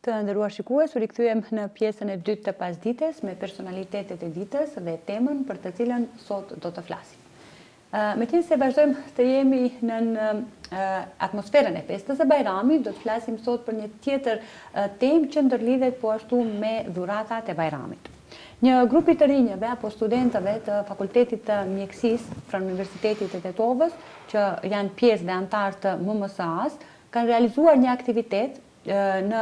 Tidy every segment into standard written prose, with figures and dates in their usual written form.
Të nderuar shikues, u rikthyem në pjesën e dytë të pasdites me personalitetet e ditës dhe temën për të cilën sot do të flasim. Meqense vazhdojmë të jemi në atmosferën e festës së Bajramit, do të flasim sot për një tjetër temë që ndërlidhet po ashtu me dhuratat e Bajramit. Një grup i të rinjëve apo studentëve të Fakultetit të Mjekësisë pranë Universitetit të Tetovës, që janë pjesë dhe antar të MMSA-s, kanë realizuar një aktivitet në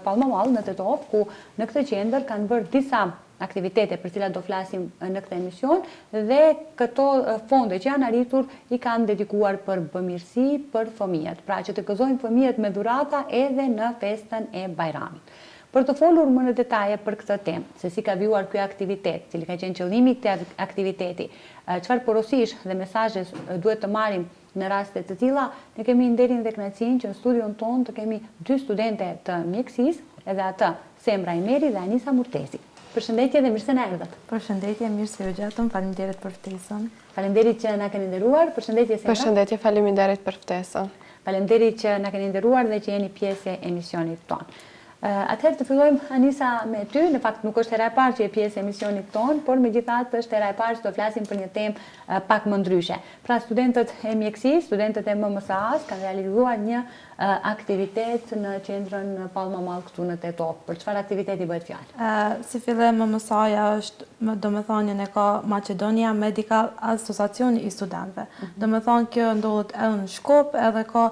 Palmamall, në Tetovë, ku në këtë qendër kanë bërë disa aktivitete për cilat do flasim në këtë emision dhe këto fonde që janë arritur i kanë dedikuar për bamirësi për fëmijët, pra që të gëzojnë fëmijët me dhurata edhe në festën e Bajramit. Për të folur më në detaje për këtë temë, se si ka vjuar ky aktivitet, cili ka qenë qëllimi i këtij aktiviteti, çfarë porosish dhe mesazhe duhet të marrim në raste të tilla, ne kemi nderin dhe kënaqësinë që në studion tonë të kemi dy studente të mjekësisë, edhe atë Semra Imeri dhe Anisa Murtezi. Përshëndetje dhe mirë se na erdhët. Përshëndetje, mirë se u gjatëm, faleminderit për ftesën. Faleminderit që na keni nderuar. Përshëndetje Semra. Përshëndetje, faleminderit për ftesën. Faleminderit që na keni nderuar dhe që jeni pjesë e emisionit tonë. Atëherë të fillojmë, Anisa, me ty. Në fakt nuk është hera e parë që je pjesë e emisionit tonë, por megjithatë është hera e parë që do flasim për një temë pak më ndryshe. Pra, studentët e mjekësisë, studentët e MMSA-s kanë realizuar një aktivitet në qendrën Palmamall këtu në Tetovë. Për çfarë aktiviteti bëhet fjalë? Si fillim, MMSA-ja është, domethënie, ka Macedonia Medical Association i studentëve. Domethënë kjo ndodhet edhe në Shkup, edhe ka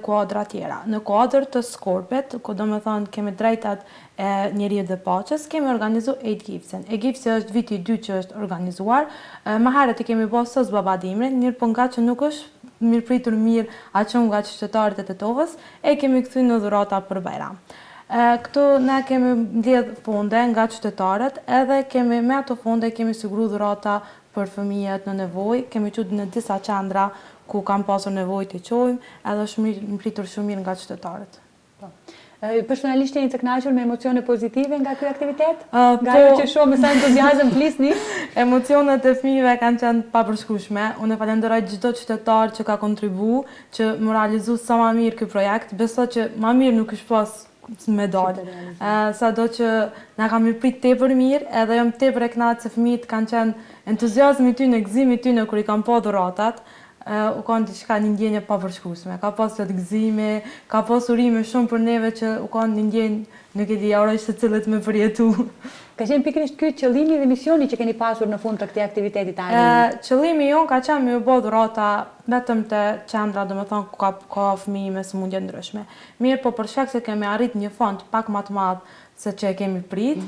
kuadra tjera. Në kuadër të Skorpit, ku domethënë kemi drejtat e njerëzit dhe paqes, kemi organizuar Eid-Gifsin. Eid-Gifsi është viti i dytë që është organizuar. Më herët i kemi bërë sot babadimrin, mirë po nga që nuk është mirëpritur mirë aqëm nga qytetarët e Tetovës, e kemi kthyer në dhurata për Bajram. Këtu ne kemi mbledh fonde nga qytetarët, edhe kemi me ato fonde kemi siguruar dhurata për fëmijët në nevojë, kemi qenë në disa qendra ku kanë pasur nevojë të çojmë, edhe është mbritur shumë mirë nga qytetarët. Personalisht jeni të kënaqur me emocione pozitive nga ky aktivitet? Nga ajo që shoh me sa entuziazëm flisni? Emocionet e fëmijëve kanë qenë papërshkueshme. Unë falenderoj çdo qytetar që ka kontribuar, që më realizoi sa më mirë ky projekt. Besoj që më mirë nuk është pas medalë. Sado që na ka mirëprit tepër mirë, edhe jam tepër e kënaqur se fëmijët kanë qenë entuziazmi i tyre, gëzimi i tyre kur i kanë pa dhuratat. U kanë diçka një ndjenje papërshkueshme. Ka pas gëzime, ka pas urime shumë për neve që u kanë një ndjenjë, nuk e di, uroj se cilët me përjetu. Ka qenë pikërisht ky qëllimi dhe misioni që keni pasur në fund të këtij aktiviteti të arrimit? Qëllimi jon ka qenë me u bë dhurata vetëm te qendra, domethënë ku ka fëmijë me sëmundje ndryshme. Mirë, po për shkak se kemi arrit një fond pak më të madh se që e kemi prit,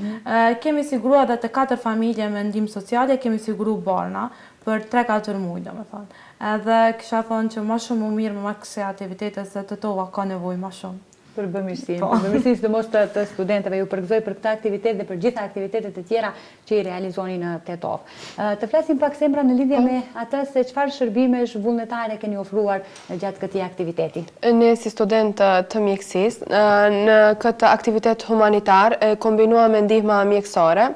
kemi siguruar edhe të 4 familje me ndihmë sociale, kemi siguruar barna për 3-4 muaj, domethënë. Edhe kisha thënë që më shumë më mirë me kësaj aktivitete se Tetova ka nevojë më shumë. Për bamirësinë, për bamirësinë sidomos të studentëve, ju përgëzoj për këtë aktivitet dhe për gjitha aktivitetet e tjera që i realizoni në Tetovë. Të flasim pak, Semra, në lidhje me atë se çfarë shërbimesh vullnetare keni ofruar gjatë këtij aktiviteti. Ne si studentë të mjekësisë, në këtë aktivitet humanitar kombinuam me ndihma mjekësore.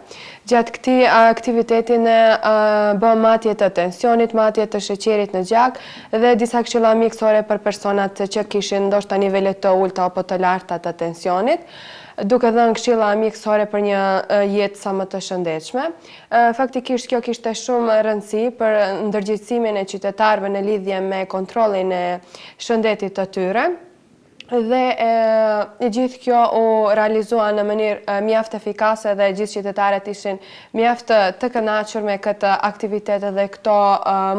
Gjatë këtij aktiviteti ne bëm matje të tensionit, matje të sheqerit në gjak dhe disa këshilla mjekësore për personat që kishin ndoshta nivele të ulta apo të larta të tensionit, duke dhënë këshilla mjekësore për një jetë sa më të shëndetshme. Faktikisht kjo kishte shumë rëndësi për ndërgjegjësimin e qytetarëve në lidhje me kontrollin e shëndetit të tyre. Dhe gjithë kjo u realizua në mënyrë mjaft efikase dhe gjithë qytetarët ishin mjaft të kënaqur me këtë aktivitet dhe këto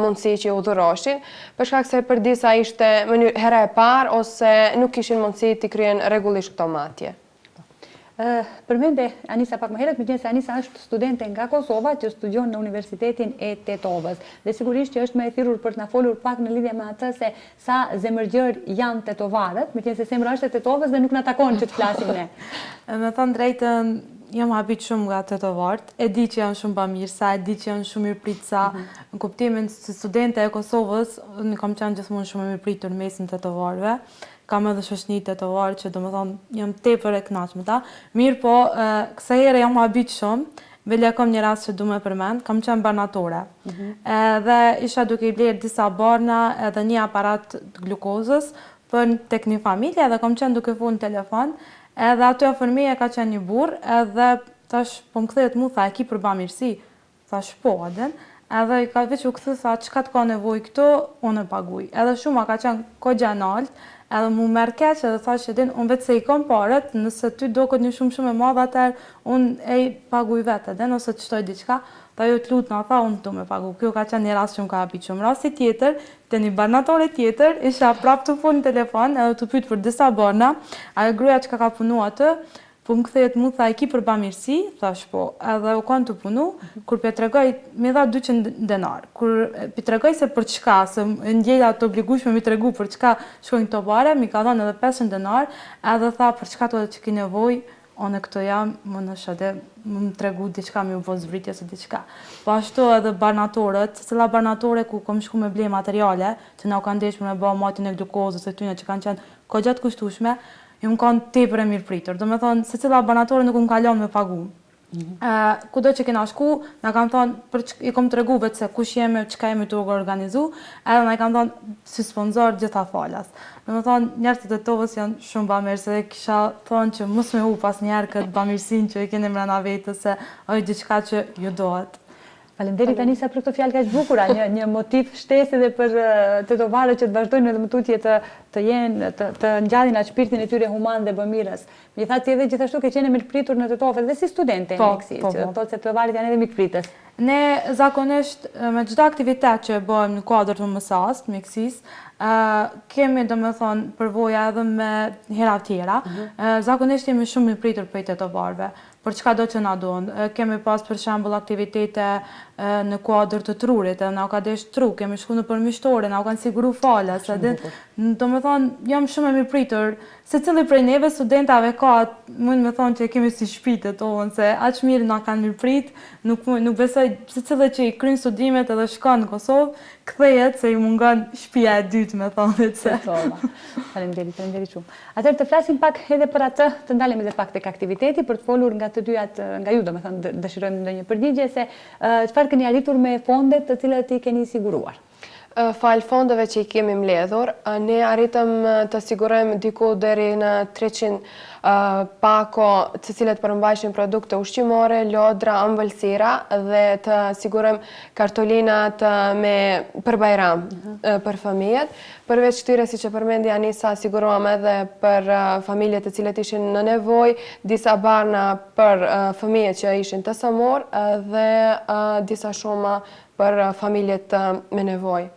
mundësi që u dhuroshin, për shkak se për disa ishte mënyrë hera e parë ose nuk kishin mundësi të kryen rregullisht këto matje. Përmende Anisa pak më herët, megjithëse Anisa është studente nga Kosova që studion në Universitetin e Tetovës. Dhe sigurisht që është më e thirrur për të na folur pak në lidhje me atë se sa zemërgjër janë tetovarët, megjithëse Semra është e Tetovës dhe nuk na takon që të flasim ne. Me thënë drejtën, jam habit shumë nga tetovarët, e di që janë shumë bamirësa, e di që janë shumë mirëpritësa, në kuptimin se studente e Kosovës, unë kam qenë gjithmonë shumë mirëpritur në mesin tetovarëve. Kam edhe shoqëni tetovarë që domethënë jam tepër e kënaqur me ta. Mirë po, kësaj here jam habit shumë. Vele kam një rast që du me përmend, kam qenë barnatore. Edhe isha duke i blerë disa barna edhe një aparat të glukozës për tek një familje, edhe kam qenë duke folur në telefon. Edhe aty fëmija ka qenë një burr, edhe tash po më kthehet mu, tha, e ki për bamirësi? Thash po, adin. Edhe i ka veç u kthy, tha, çka të ka nevojë këto, unë e paguaj. Edhe shumë ka qenë kogja nalt, edhe mu merr keq edhe thash edin, unë vetë se i kam paret, nëse ty do këtë një shumë e madhe atër, unë e paguaj vetë edin, ose të shtoj diçka, tha jo të lutë nga tha, unë të me pagu. Kjo ka qenë një rast shumë ka hapi shumë. Rasti tjetër, të një banatore tjetër, isha prap të fund në telefon, edhe të pyet për disa barna, ajo gruaja që ka punu atë, po më kthehet mu, tha, i ki për bamirësi, thash po, edhe u kanë të punu, kur pe tregoj, mi dha 200 denar. Kur pe tregoj se për çka, se ndjela të obligueshme mi tregu për çka shkojnë këto bare, mi ka dhënë edhe 500 denar, edhe tha për çka të që ki nevojë, unë këto jam, më në shade, më tregu diçka, mi u bo zvritje se diçka. Po ashtu edhe barnatorët, cila barnatore ku kom shku me ble materiale, që na u kanë ndeshme me ba matin e glukozës e tyne që kanë qenë kogjatë kushtueshme, ju më kanë tepër e mirë pritur. Do me thonë, se cila banatore nuk më kalon me pagu. Kudo që kena shku, na kanë thonë, i kom të regu vetë se kush jemi, qka jemi të organizu, edhe na i kanë thonë, si sponsor gjitha falas. Do me thonë, njerëzit e tovës janë shumë bamirë, se kisha thonë që mos me hu pas njerë këtë bamirësin që i keni mrena vetës, se ojë gjithka që ju dohet. Faleminderit Anisa për këto fjalë kaq bukura, një motiv shtesë edhe për të tovarët që të vazhdojnë edhe më tutje të ngjallin atë shpirtin e tyre human dhe bëmirës. Megjithatë edhe gjithashtu ke qenë mirëpritur në të tofet dhe si studente në mjekësi, që thotë se të tovarët janë edhe mikpritës. Ne zakonisht me çdo aktivitet që bëjmë në kuadër të mësas, të mjekësisë, kemi do me thonë përvoja edhe me hera tjera. Zakonisht jemi shumë mirëpritur për të tovarëve. Për çka do që na donë. Kemi pas për shembull aktivitete në kuadër të trurit, edhe na u ka desh tru, kemi shku në përmishtore, na u kanë siguru falas. Do me thonë, jam shumë e mirëpritur. Se cili prej neve studentave ka, mund me thonë që kemi si shpite tonë, se aq mirë na kanë mirëprit, nuk besoj se cili që i krynë studimet edhe shkon në Kosovë, kthehet se i mungon shtëpia e dytë, me thonë se. Faleminderit shumë. Atëherë të flasim pak edhe për atë, të ndalemi edhe pak tek aktiviteti për të folur nga të dyjat, nga ju, domethënë dëshirojmë ndonjë përgjigje se çfarë keni arritur me fondet të cilat i keni siguruar. Falë fondeve që i kemi mbledhur, ne arritëm të sigurojmë diku deri në 300 pako të cilet përmbajshin produkte ushqimore, lodra, ëmbëlsira dhe të sigurojmë kartolinat për Bajram për fëmijët. Përveç këtyre, si që përmendi Anisa, siguruam edhe për familjet të cilet ishin në nevojë, disa barna për fëmijët që ishin të sëmur dhe disa shuma për familjet me nevojë.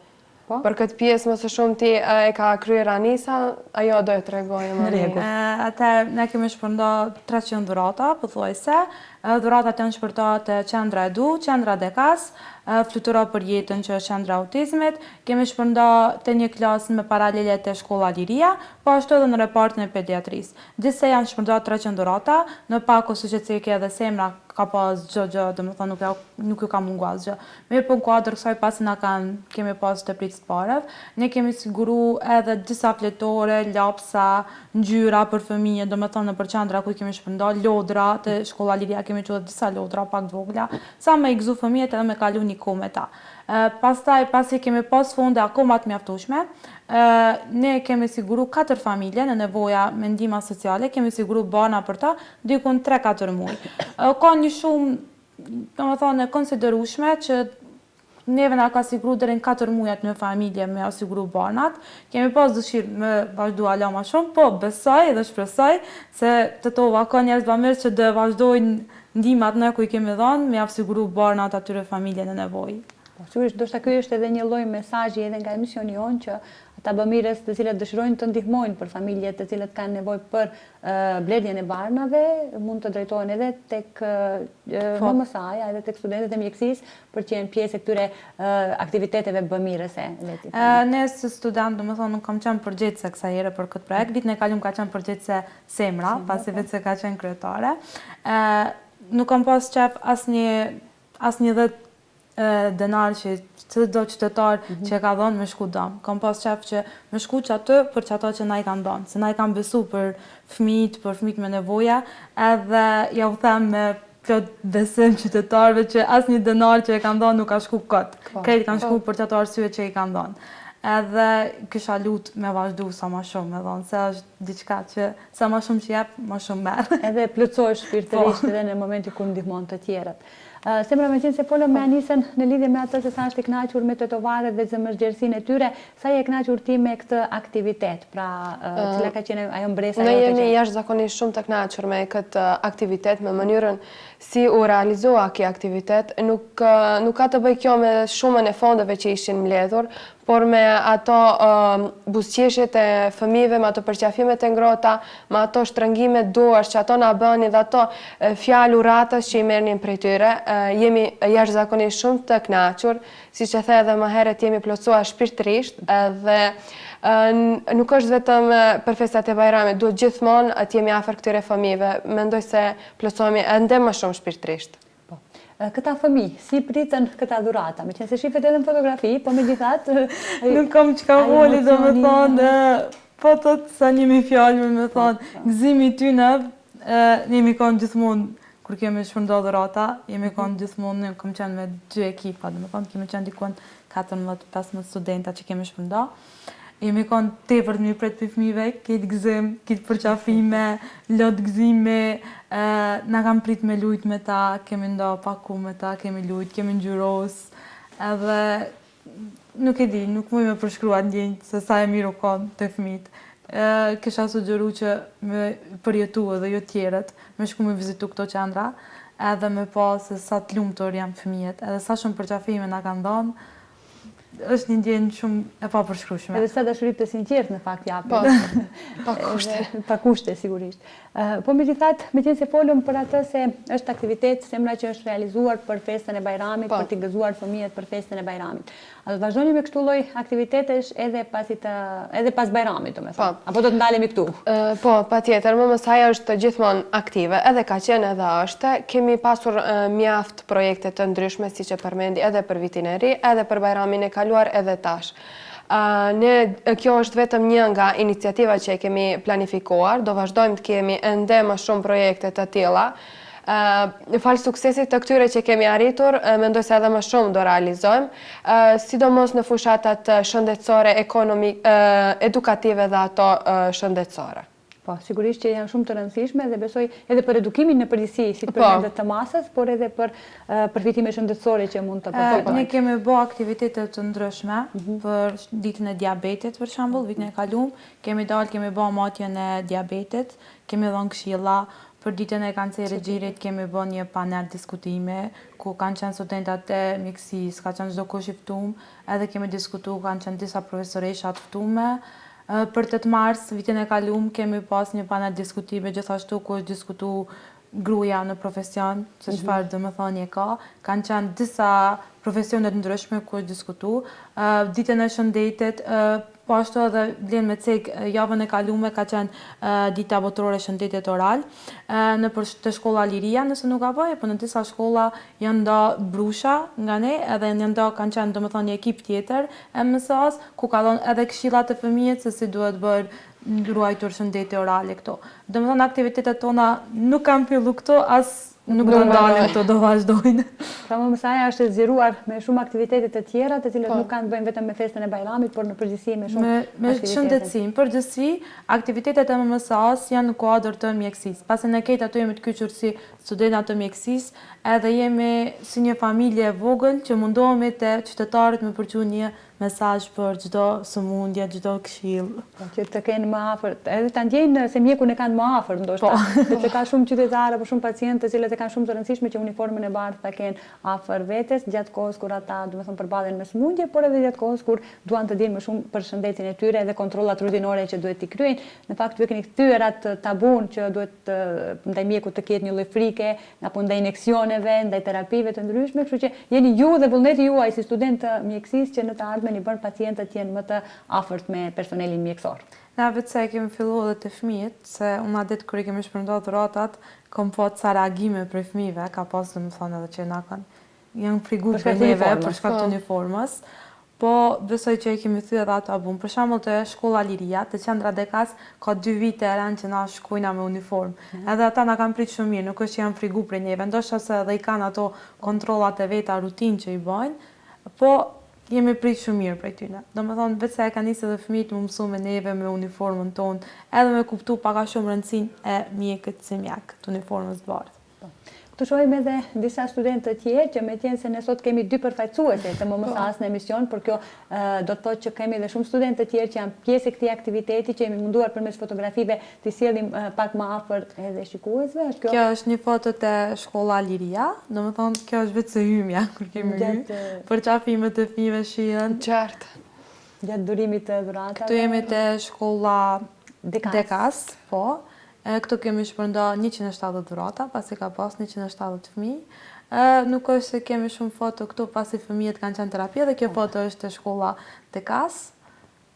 Për këtë pjesë më së shumë ti e ka kryer Anisa, ajo do e tregojë më mirë. Atëherë ne kemi shpërndar 300 dhurata, pothuajse. Dhuratat janë shpërndar te Qendra Edu, Qendra Dekas, Flutura për jetën që është qendra autizmit, kemi shpërndar te një klasë me paralele te shkolla Liria, po ashtu edhe në repartin e pediatrisë. Gjithsej janë shpërndar 300 dhurata, në pako suqetësike edhe Semra ka pas gjë, domethënë nuk ju ka munguar asgjë. Mirë, po në kuadër kësaj pasi kemi pas të pritës parëve, ne kemi siguru edhe disa fletore, lapsa, ngjyra për fëmijë, domethënë për qendra ku kemi shpërndar lodra, te shkolla Liria kemi qenë disa lodra pak të vogla, sa me i gëzu fëmijët edhe me kalu një kohë me ta. Pastaj, pasi kemi pas fonde akoma të mjaftueshme, ne kemi siguru 4 familje në nevoja me ndihma sociale, kemi siguru barna për ta, dikun 3-4 muaj. Ka një shumë, domethënë, konsiderueshme që neve na ka siguru deri në 4 muajat në familje me asiguru barnat. Kemi pas dëshirë me vazhdu ala ma shumë, po besoj dhe shpresoj se të tova ka njerëz bamirë që dhe vazhdojnë ndihmat në ku i kemi dhënë me asiguru barnat atyre familje në nevojë. Sigurisht, do shta ky është edhe një lloj mesazhi edhe nga emisioni jonë që ata bamirës të cilat dëshirojnë të ndihmojnë për familjet të cilat kanë nevojë për blerjen e barnave, mund të drejtohen edhe tek MMS-ja, edhe tek studentët e mjekësisë për të qenë pjesë e këtyre aktiviteteve bamirëse. Ne si student, domethënë, nuk kam qenë përgjegjëse kësaj here për këtë projekt. Vitën e kaluar ka qenë përgjegjëse Semra, pasi vetë se ka qenë kryetare. Nuk kam pas qef asnjë denar që çdo qytetar që e ka dhënë me shku dam. Kam pas qef që me shku që atë për që ato që na i kanë dhënë. Se na i kanë besu për fëmijët me nevoja, edhe ja u them me plot besim qytetarëve që asnjë denar që e kanë dhënë nuk ka shku kot. Krejt kanë shku për çato arsye që i kanë dhënë. edhe kisha lut me vazhdu sa ma shumë, me thonë, se është diçka që sa ma shumë që jep, ma shumë merë. Edhe plotësohesh shpirtërisht edhe në momenti kur ndihmon të tjerët. Semra, me qenë se folëm me Anisën në lidhje me atë se sa është i kënaqur me tetovaret dhe zëmërgjersinë e tyre, sa je kënaqur ti me këtë aktivitet, pra cila ka qenë ajo mbresa? Ne jemi jashtëzakonisht shumë të kënaqur me këtë aktivitet, me mënyrën si u realizua ky aktivitet. Nuk ka të bëj kjo me shumën e fondeve që ishin mbledhur, por me ato buzëqeshjet e fëmijëve, me ato përqafimet e ngrohta, me ato shtrëngimet duash që ato na bënin dhe ato fjalë uratës që i merrnin prej tyre. Jemi jashtëzakonisht shumë të kënaqur, siç e the edhe më herët, jemi plotësuar shpirtërisht dhe nuk është vetëm për festat e Bajramit, duhet gjithmonë të jemi afër këtyre fëmijëve. Mendoj se plotësohemi ende më shumë shpirtërisht. Këta fëmijë, si pritën këta dhurata? Me qenë se shifet edhe në fotografi, po megjithatë nuk kam çka voli, domethënë, po thot sa njëmi fjalë me thonë, gëzimi tyne, ne jemi kanë gjithmonë kur kemi shpërndar dhurata, jemi kanë gjithmonë, ne kam qenë me 2 ekipa, domethënë kemi qenë dikon 14-15 studenta që kemi shpërndar. Jemi kanë tepër të mirë pret për fëmijëve, këtë gëzim, këtë përqafime, lot gëzime, na kam prit me lujt me ta, kemi nda paku me ta, kemi lujt, kemi ngjyros, edhe nuk e di, nuk muj me përshkrua ndjenjë se sa e mirë u kanë të fëmijët. Kisha sugjeru që me përjetu edhe jo tjerët, me shku me vizitu këto qendra, edhe me pa se sa të lumtur janë fëmijët, edhe sa shumë përqafime na kanë dhënë, është një ndjenjë shumë e papërshkrueshme. Edhe sa dashuri të sinqertë në fakt japin. Po, pa kushte. Pa kushte, sigurisht. Po megjithatë, me qenë se folëm për atë se është aktivitet Semra që është realizuar për festën e Bajramit, për t'i gëzuar fëmijët për festën e Bajramit. A do të vazhdoni me kështu lloj aktivitetesh edhe pas Bajramit, domethënë? Apo do të ndalemi këtu? Po, patjetër, më mësaja është gjithmonë aktive, edhe ka qenë edhe është. Kemi pasur mjaft projekte të ndryshme, siç e përmendi, edhe për vitin e ri, edhe për Bajramin e kaluar, edhe tash. Kjo është vetëm një nga iniciativat që e kemi planifikuar, do vazhdojmë të kemi ende më shumë projekte të tilla. Falë suksesit të këtyre që kemi arritur, mendoj se edhe më shumë do realizojmë, sidomos në fushatat shëndetësore, edukative dhe ato shëndetësore. Po, sigurisht që janë shumë të rëndësishme dhe besoj edhe për edukimin në përgjithësi, si të përmendet të masës, por edhe për përfitime shëndetësore që mund të përfitojnë. Ne kemi bë aktivitete të ndryshme për ditën e diabetit, për shembull, vitin e kaluar, kemi bë matjen e diabetit, kemi dhënë këshilla. Për ditën e kancerit gjirit kemi bë një panel diskutime, ku kanë qenë studentat e mjekësisë, ka qenë çdo kush i ftuar, edhe kemi diskutuar, kanë qenë disa profesoresha të ftuara. Për 8 mars, vitin e kaluar, kemi pas një panel diskutime, gjithashtu ku është diskutuar gruaja në profesion, se çfarë domethënie ka. Kanë qenë disa profesione të ndryshme ku është diskutuar. Ditën e shëndetit, po ashtu edhe vlen me cek javën e kaluar ka qenë dita botërore e shëndetit oral në të shkolla Liria, nëse nuk gaboj, po në disa shkolla janë nda brusha nga ne, edhe janë nda kanë qenë domethënë një ekip tjetër e MSA-s, ku ka dhënë edhe këshillat e fëmijët se si duhet bërë ruajtur shëndeti orale këto. Domethënë aktivitetet tona nuk kanë fillu këto, as nuk do ndalen këto, do vazhdojnë. Pra më mësaja është zgjeruar me shumë aktivitete të tjera, të cilat nuk kanë të bëjnë vetëm me festën e Bajramit, por në përgjithësi me shumë aktivitete. Me shëndetësim, përgjithësi, aktivitetet e MMSA-s janë në kuadër të mjekësisë. Pasi ne këtë ato jemi të kyçur si studentat të mjekësisë, edhe jemi si një familje e vogël që mundohemi të qytetarët me përqu një mesazh për çdo sëmundje, çdo këshill. Që të kenë më afër, edhe ta ndjejnë se mjekun e kanë më afër, ndoshta. Sepse ka shumë qytetarë apo shumë pacientë të cilët e kanë shumë të rëndësishme që uniformën e bardhë ta kenë afër vetes gjatë kohës kur ata, domethënë, përballen me sëmundje, por edhe gjatë kohës kur duan të dinë më shumë për shëndetin e tyre dhe kontrollat rutinore që duhet t'i kryejnë. Në fakt ju keni kthyer atë tabun që duhet ndaj mjekut të ketë një lloj frike, apo ndaj injeksioneve, ndaj terapive të ndryshme, kështu që jeni ju dhe vullneti juaj si student të mjekësisë që në të ardhmen i bën pacientët jenë më të afërt me personelin mjekësor. Na vetë kemi filluar edhe të fëmijët, se unë adet kur i kemi shpërndar dhuratat, kam pa ca reagime për fëmijëve, ka pas domethënë edhe që na janë friguar për neve për shkak të uniformës. Po besoj që e kemi thyer ato abun. Për shembull te shkolla Liria, te qendra Dekas, ka 2 vite erën që na shkojna me uniformë. Edhe ata na kanë prit shumë mirë, nuk është që janë friguar për neve, ndoshta se edhe i kanë ato kontrollat e veta rutinë që i bëjnë, po jemi prit shumë mirë prej tyne. Do me thonë, vetë se e ka nisë edhe fëmijët më mësu me neve, me uniformën tonë, edhe me kuptu paka shumë rëndësinë e mjekët si mjek të uniformës të bardhë. Këtu shohim edhe disa studentë të tjerë që me qenë se ne sot kemi 2 përfaqësuese të MMS në emision, por kjo do të thotë që kemi edhe shumë studentë të tjerë që janë pjesë e këtij aktiviteti që jemi munduar përmes fotografive të sjellim pak më afër edhe shikuesve. Kjo është një foto te shkolla Liria, domethënë kjo është vetë së hymja kur kemi hyrë. Për qafimet e fëmijëve shihen. Qartë. Gjatë durimit të dhuratave. Këtu jemi te shkolla Dekas, po. Këtu kemi shpërnda 170 dhurata, pasi ka pas 170 fëmijë. Nuk është se kemi shumë foto këtu, pasi fëmijët kanë qenë terapia, dhe kjo foto është te shkolla Dekas.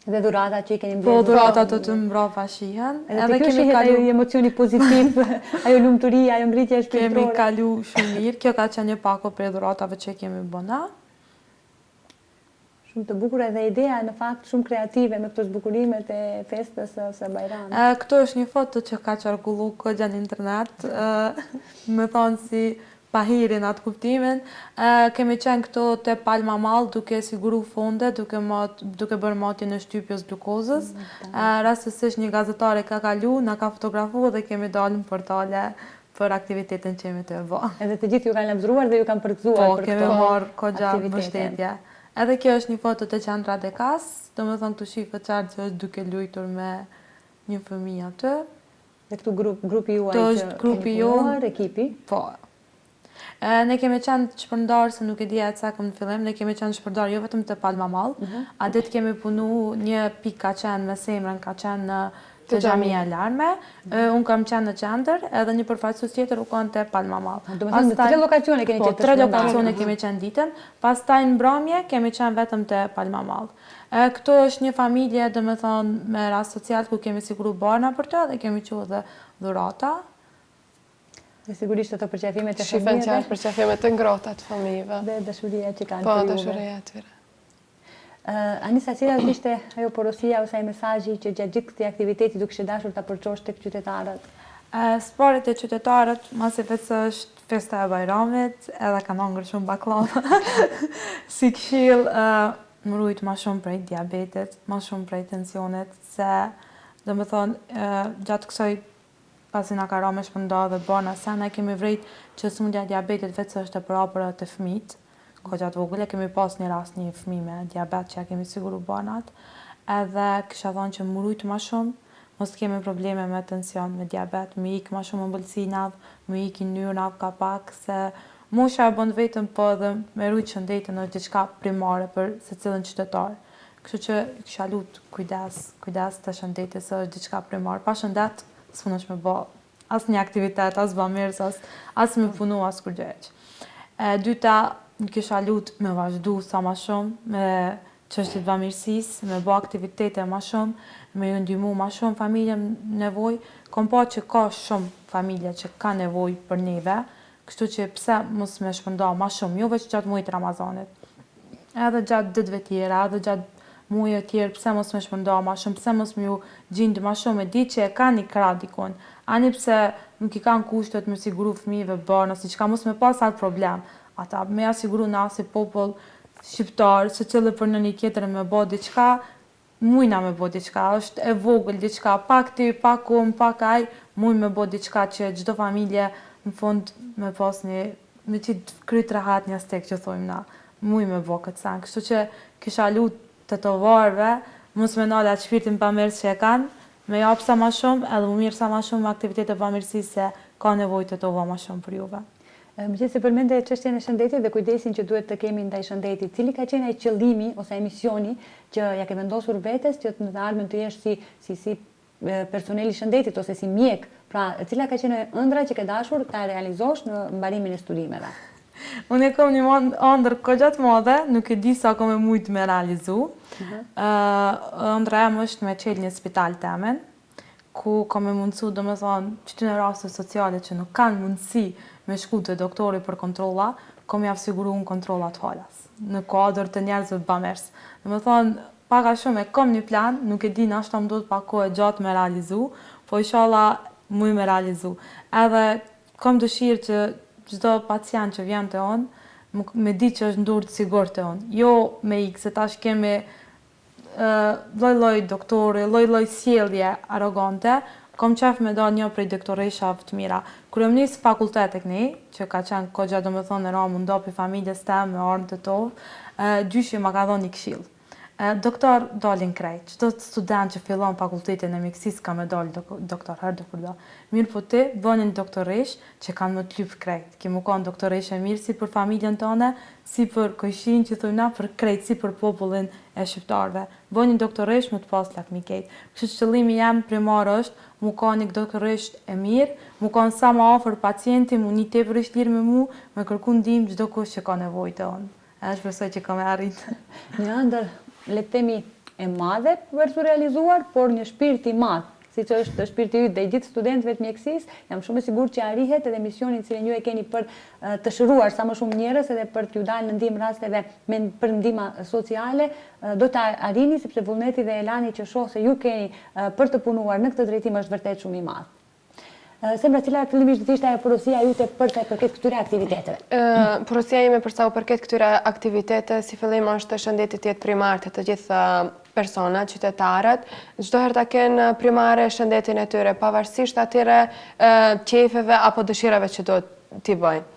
Dhe dhurata që i keni mbledhur. Po, dhurata të të mbrapa shihen. Edhe kjo shihet ajo emocioni pozitiv, ajo lumturia, ajo ngritja shpirtërore. Kemi kalu shumë mirë. Kjo ka qenë një pako prej dhuratave që kemi bëna. Shumë të bukur edhe ideja në fakt shumë kreative me këto zbukurimet e festës së Bajramit. Këto është një foto që ka qarkullu këgja në internet, me thonë si pahirin atë kuptimin. Kemi qenë këto te Palma Mall duke siguru fonde, duke bërë matje në shtypjes glukozës. Rastësisht një gazetare ka kalu, na ka fotografu dhe kemi dalë në portale për aktivitetin që jemi të bë. Edhe të gjithë ju kanë lavdëruar dhe ju kanë përgëzuar për këto aktivitete. Po, kemi marrë këgja mbështetje. Edhe kjo është një foto të qendra Dekas, do me thonë këtu shifët qartë që është duke lujtur me një fëmijë atë. Dhe këtu grupi juaj që keni punuar, ekipi? Po. Ne kemi qenë shpërndarë, se nuk e dija e cakëm në fillim, ne kemi qenë shpërndarë jo vetëm të Palma Mall, a ditë kemi punu një pikë ka qenë me semrën, ka qenë në të Xhamia e Larme, unë kam qenë në qendër, edhe një përfaqësues tjetër u kanë te Palma Mall. Do të thonë 3 lokacione keni qenë. Po, 3 lokacione kemi qenë ditën, pastaj në mbrëmje kemi qenë vetëm te Palma Mall. Këtu është një familje, do të thonë me rast social ku kemi siguru barna për të dhe kemi qenë dhe dhurata. Dhe sigurisht ato përqafimet e fëmijëve. Shifen qartë përqafimet e ngrohta të fëmijëve. Dhe dashuria që kanë për juve. Po, dashuria e tyre. Anisa, cila ishte ajo porosia ose ai mesazhi që gjatë gjithë këtij aktiviteti do kishte dashur ta përçosh tek qytetarët? Sparet e qytetarët, masi vetë se është festa e Bajramit, edhe kanë hongër shumë baklava. Si këshill, më rujt ma shumë prej diabetit, ma shumë prej tensionet, se do me thonë, gjatë kësaj pasi na ka ra me shpënda dhe bana, se ne kemi vrejt që sëmundja diabetit vetë se është e përapër të fëmijët. Ko gjatë vogële, kemi pas një rast një fëmijë me diabet që ja kemi siguru banat, edhe kisha thonë që më rujt ma shumë, mos kemi probleme me tension, me diabet, më ikë ma shumë ëmbëlsinav, më ikë i njërnav ka pak, se musha e bënd vetëm po dhe me rujt shëndetin është diçka primare për se cilën qytetar. Kështu që kisha lutë kujdes të shëndetit, se është diçka primare. Pa shëndet, s'mun është me bë as një aktivitet, as bamirës, as me punu, as kur gjeq. Dyta, kisha lutë me vazhdu sa ma shumë, me çështjet bamirësisë, me bë aktivitete ma shumë, me ju ndihmu ma shumë familje nevoj. Kom pa që ka shumë familje që ka nevoj për neve, kështu që pse mos me shpënda ma shumë, jo veç gjatë muajit Ramazanit. Edhe gjatë ditëve tjera, edhe gjatë muajve tjerë, pse mos me shpënda ma shumë, pse mos me ju gjindë ma shumë, e di që e ka një krah dikon, ani pse nuk i kanë kushtet me siguru fëmijëve bërë, ose çka mos me pas atë problem. Ata me asiguru na si popull shqiptar, se cilë për në një tjetër me bo diqka, mujna me bo diqka, është e vogël diqka, pak ty, pak kom, pak aj, muj me bo diqka që gjdo familje në fund me pas një, me qitë kryt rahat një stek që thojmë na, muj me bo këtë sen. Kështu që kisha lutë të të varve, mos me nalë atë shpirtin pamirës që e kanë, me japë sa ma shumë, edhe më mirë sa ma shumë aktivitete pamirësi se ka nevoj të tova ma shumë për juve. Më gjithë se përmende çështjen e shëndetit dhe kujdesin që duhet të kemi ndaj shëndetit, cili ka qenë ai qëllimi ose ai misioni që ja ke vendosur vetes që në të ardhmen të jesh si personeli shëndetit ose si mjek, pra cila ka qenë ëndra që ke dashur ta realizosh në mbarimin e studimeve? Unë e kam një ëndër kogja të madhe, nuk e di sa kam e mujt me realizu. Ëndra jam është me qelë një spital temen, ku kam e mundësu, do me thonë, që të në raste sociale që nuk kanë mundësi me shku të doktori për kontrolla, kom ja siguru në kontrollat falas, në kuadër të njerëzve bamirës. Dhe me thonë, paka shumë e kom një plan, nuk e di në ashtë të më do të pako e gjatë me realizu, po inshallah muj me realizu. Edhe kom dëshirë që çdo pacient që vjen të onë, me di që është ndurë të sigurt e unë. Jo me ikë, se tash kemi lloj-lloj doktori, lloj-lloj sjellje arrogante, kom qef me do një prej doktoreshave të mira. Kur jam nis fakultet tek ne, që ka qenë kogja domethënë ra mundopi familjes tem me orën të tovë, gjyshi ma ka dhënë një këshill. Doktor dalin krejt, çdo student që fillon fakultetin e mjekësisë ka me dal doktor herë kur do. Mirë po ti bënin doktoresh që kanë më të lyp krejt. Ki më kanë doktoresh e mirë si për familjen tonë, si për kojshin që thojna për krejt, si për popullin e shqiptarëve. Bënin doktoresh më të pas lakmi kejt. Kështu që qëllimi jam primar është mu ka një doktoresh e mirë, mu kanë sa më afër pacienti, mu një tepërisht lirë me mu, me kërku ndihmë çdo kush që ka nevojë të unë. Shpresoj që kam arrit. Një ndër le të themi e madhe për të realizuar, por një shpirt i madh, siç është shpirti yt dhe i gjithë studentëve të mjekësisë, jam shumë e sigurt që arrihet edhe misionin që ju e keni për të shëruar sa më shumë njerëz edhe për t'ju dalë në ndihmë rasteve për ndihma sociale, do të arrini sepse vullneti dhe elani që shoh se ju keni për të punuar në këtë drejtim është vërtet shumë i madh. Sembra, cila fillimisht ishte ajo porosia jute për sa i përket këtyre aktiviteteve? Porosia ime për sa u përket këtyre aktiviteteve, si fillim është shëndeti të jetë primar të të gjithë personat, qytetarët, çdo herë ta kenë primare shëndetin e tyre, pavarësisht atyre qefeve apo dëshirave që do t'i bëjnë.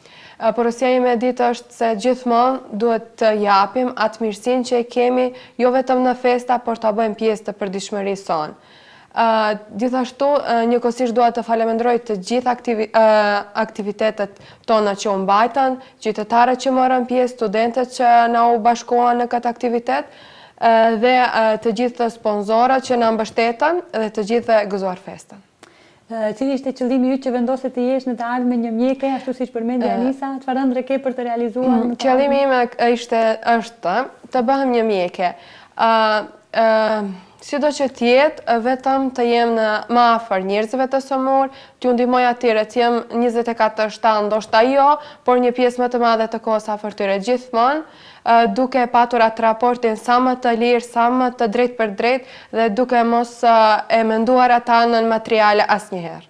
Porosia ime e ditë është se gjithmonë duhet të japim atë mirësinë që e kemi, jo vetëm në festa, por ta bëjmë pjesë të përditshmërisë sonë. Gjithashtu, njëkohësisht dua të falenderoj të gjithë aktivitetet tona që u mbajtën, qytetarët që morën pjesë, studentët që na u bashkuan në këtë aktivitet, dhe të gjithë sponsorët që na mbështetën dhe të gjithë gëzuar festën. Cili ishte qëllimi yt që vendoset të jesh në të ardhmen një mjeke, ashtu siç përmendi Anisa, çfarë ëndre ke për të realizuar? Qëllimi im është të bëhem një mjeke. Sido që tjetë, vetëm të jem në më afër njerëzve të sëmur, t'ju ndihmoj atyre, të jem 24/7, ndoshta jo, por një pjesë më të madhe të kohës afër tyre gjithmonë, duke patur atë raportin sa më të lirë, sa më të drejt për drejt, dhe duke mos e menduar ata në materiale asnjëherë.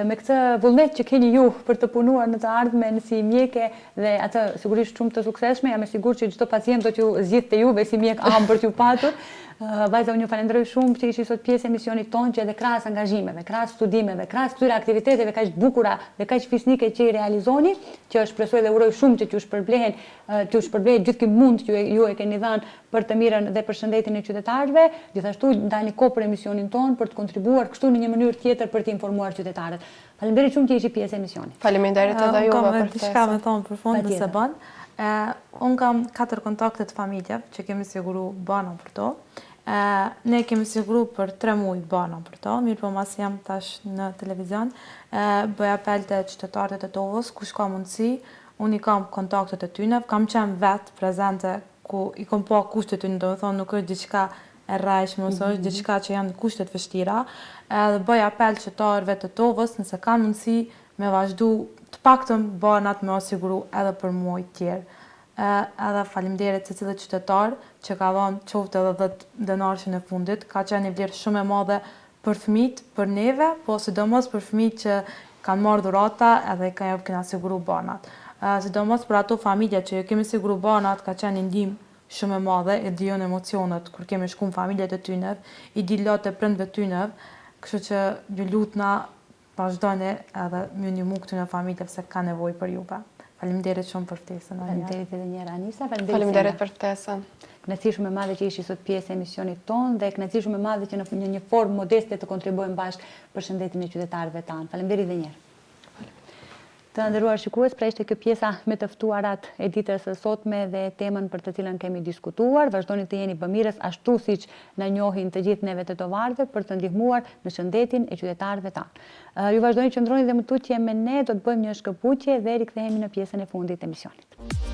Me këtë vullnet që keni ju për të punuar në të ardhmen si mjeke dhe atë sigurisht shumë të suksesshme, jam e sigurt që çdo pacient do t'ju zgjidhte juve si mjek për t'ju patur. Vajza, unë ju falenderoj shumë që ishi sot pjesë e misionit tonë, që edhe krahas angazhimeve, krahas studimeve, krahas këtyre aktiviteteve kaq të bukura dhe kaq fisnike që i realizoni, që shpresoj dhe uroj shumë që t'ju shpërblehet gjithë ky mund që ju e keni dhënë për të mirën dhe për shëndetin e qytetarëve, gjithashtu dalni kohë për emisionin tonë për të kontribuar kështu në një mënyrë tjetër për të informuar qytetarët. Faleminderit shumë që ishi pjesë e emisionit. Faleminderit edhe juve për ftesën. Diçka me thonë për fund nëse bën. Unë kam 4 kontakte të familjeve që kemi siguru banon për to. Ne kemi siguru për 3 muaj banon për to, mirë po mas jam tash në televizion, bëj apel të qytetarët e Tovës, kush ka mundësi, unë i kam kontaktet e tyne, kam qenë vetë prezente ku i kom pa kushtet tyne, do me thonë nuk është diçka e rrajshme, ose është diçka që janë kushtet vështira, dhe bëj apel qytetarëve të Tovës, nëse kanë mundësi me vazhdu të paktën banat me osiguru edhe për muaj tjerë. Edhe faleminderit se cilët qytetar që ka dhënë qoftë edhe 10 denarëshin e fundit, ka qenë një vlerë shumë e madhe për fëmijët, për neve, po sidomos për fëmijët që kanë marrë dhurata edhe kena siguru banat. Sidomos për ato familje që kemi siguru banat, ka qenë një ndihmë shumë e madhe, e dijon emocionet kur kemi shku në familjet e tyne, i di latë e prindve tyne, kështu që ju lutna vazhdojnë edhe më një mu këtyne familjeve se ka nevojë për juve. Faleminderit shumë për ftesën. Faleminderit edhe një herë Anisa. Faleminderit për ftesën. Kënaqësi shumë e madhe që ishi sot pjesë e emisionit tonë dhe kënaqësi shumë e madhe që në një formë modeste të kontribuojmë bashkë për shëndetin e qytetarëve tanë. Faleminderit edhe një herë. Të nderuar shikues, pra ishte kjo pjesa me të ftuarat e ditës së sotme dhe temën për të cilën kemi diskutuar. Vazhdoni të jeni bamirës ashtu siç na njohin të gjithë neve të tovarëve për të ndihmuar në shëndetin e qytetarëve tanë. Ju vazhdoni që ndroni dhe më tutje me ne, do të bëjmë një shkëputje dhe rikthehemi në pjesën e fundit të emisionit.